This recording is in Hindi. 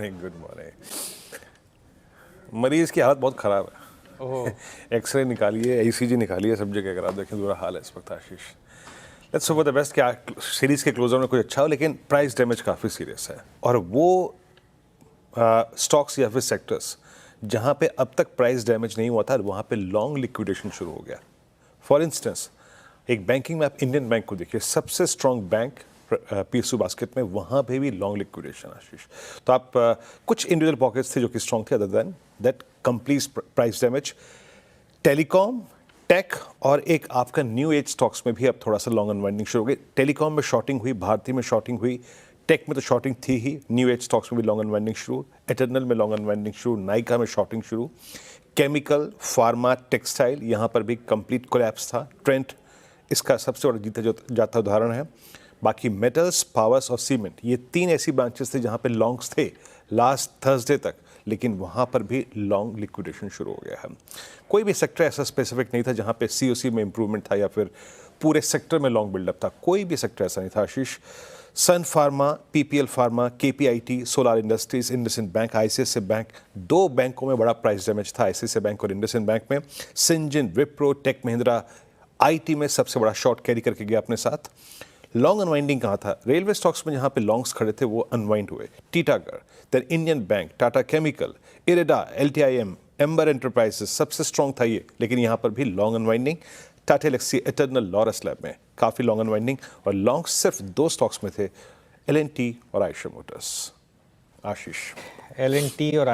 Good morning. मरीज की हालत बहुत ख़राब है। एक्सरे निकालिए, ईसीजी निकालिए, सब जगह अगर आप देखें बुरा हाल है इस वक्त आशीष। लेट्स होप द बेस्ट कि सीरीज़ के क्लोजर में कुछ अच्छा हो, लेकिन प्राइस डैमेज काफ़ी सीरियस है। और वो स्टॉक्स या फिर सेक्टर्स जहाँ पे अब तक प्राइस डैमेज नहीं हुआ था, वहाँ पे लॉन्ग लिक्विडेशन शुरू हो गया। फॉर इंस्टेंस, एक बैंकिंग में आप इंडियन बैंक को देखिए, सबसे स्ट्रॉन्ग बैंक पीएसयू बास्केट में, वहाँ पे भी लॉन्ग लिक्विडेशन आशीष। तो आप कुछ इंडिविजुअल पॉकेट्स थे जो कि स्ट्रॉन्ग थे, other than that complete price damage. Telecom, tech और एक आपका न्यू एज स्टॉक्स में भी अब थोड़ा सा लॉन्ग अनवाइंडिंग शुरू हो गई। टेलीकॉम में शॉर्टिंग हुई, भारती में शॉर्टिंग हुई, टेक में तो शॉर्टिंग थी ही, न्यू एज स्टॉक्स में भी लॉन्ग अनवाइंडिंग शुरू, एटर्नल में लॉन्ग अनवाइंडिंग शुरू, नाइका में शॉर्टिंग शुरू, केमिकल, फार्मा, टेक्सटाइल, यहाँ पर भी कंप्लीट कोलैप्स था। ट्रेंड इसका सबसे बड़ा जीता जाता उदाहरण है। बाकी मेटल्स, पावर्स और सीमेंट, ये तीन ऐसी ब्रांचेस थे जहाँ पे लॉन्ग्स थे लास्ट थर्सडे तक, लेकिन वहाँ पर भी लॉन्ग लिक्विडेशन शुरू हो गया है। कोई भी सेक्टर ऐसा स्पेसिफिक नहीं था जहाँ पे सीओसी में इंप्रूवमेंट था या फिर पूरे सेक्टर में लॉन्ग बिल्डअप था। कोई भी सेक्टर ऐसा नहीं था Ashish. Sun Pharma, PPL Pharma, KPIT, Solar Industries, IndusInd Bank, ICICI Bank, दो बैंकों में बड़ा प्राइस डैमेज था, आईसीआईसीआई बैंक और इंडसइंड बैंक में। Syngene, Wipro, tech Mahindra, IT में सबसे बड़ा शॉर्ट कैरी करके गया अपने साथ। लॉन्ग अनवाइंडिंग कहाँ था? रेलवे स्टॉक्स में जहाँ पे लॉन्ग्स खड़े थे वो अनवाइंड हुए। Titagarh, then Indian bank, Tata chemical, IREDA, LTIM, Amber enterprises, सबसे स्ट्रॉन्ग था ये, लेकिन यहाँ पर भी long unwinding. Tata Elxsi, Eternal, Laurus lab में काफ़ी लॉन्ग अनवाइंडिंग। और लॉन्ग सिर्फ दो स्टॉक्स में थे, एलएनटी और आयशर मोटर्स। आशीष, एलएनटी और